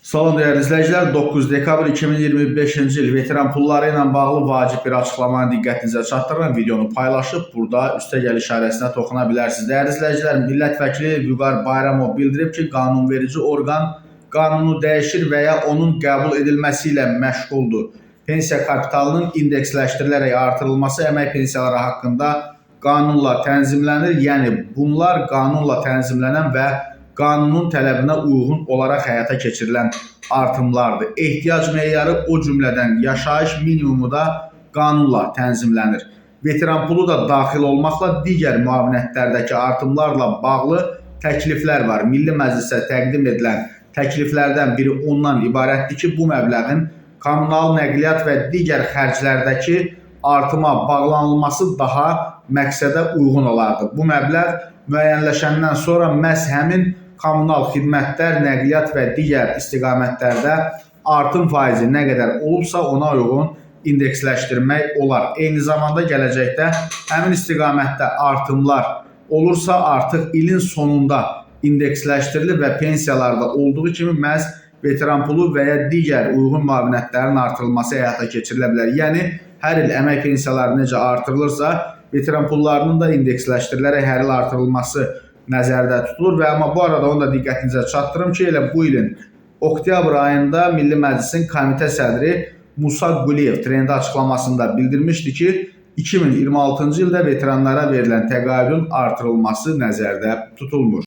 Salam değerli izləyicilər, 9 dekabr 2025-ci il veteran pulları ilə bağlı vacib bir açıqlamanı diqqətinizə çatdırıram. Videonu paylaşıb burada üstəgəl işarəsinə toxuna bilərsiniz. Dəyərli izləyicilər, millət vəkili Vüqar Bayramov bildirib ki, qanunverici orqan qanunu dəyişir və ya onun qəbul edilməsi ilə məşğuldur. Pensiya kapitalının indeksləşdirilərək artırılması əmək pensiyaları haqqında qanunla tənzimlənir. Yəni bunlar qanunla tənzimlənən və qanunun tələbinə uyğun olaraq həyata keçirilən artımlardır. Ehtiyac meyarı o cümlədən yaşayış minimumu da qanunla tənzimlənir. Veteran pulu da daxil olmaqla digər müavinətlərdəki artımlarla bağlı təkliflər var. Milli Məclisə təqdim edilən təkliflərdən biri ondan ibarətdir ki, bu məbləğin kommunal nəqliyyat və digər xərclərdəki artıma bağlanılması daha məqsədə uyğun olardı. Bu məbləğ müəyyənləşəndən sonra məhz həmin kommunal xidmətlər, nəqliyyat və digər istiqamətlərdə artım faizi nə qədər olubsa ona uyğun indeksləşdirmək olar. Eyni zamanda gələcəkdə həmin istiqamətdə artımlar olursa artıq ilin sonunda indeksləşdirilir və pensiyalarda olduğu kimi məhz veteran pulu və ya digər uyğun müavinətlərin artırılması həyata keçirilə bilər. Yəni hər il əmək pensiyaları necə artırılırsa, veteran pullarının da indeksləşdirilərək hər il artırılması nəzərdə tutulur və amma bu arada onu da diqqətinizə çatdırım ki, elə bu ilin oktyabr ayında Milli Məclisin komitə sədri Musa Quliyev trendi açıqlamasında bildirmişdi ki, 2026-cı ildə veteranlara verilən təqaüdün artırılması nəzərdə tutulmur.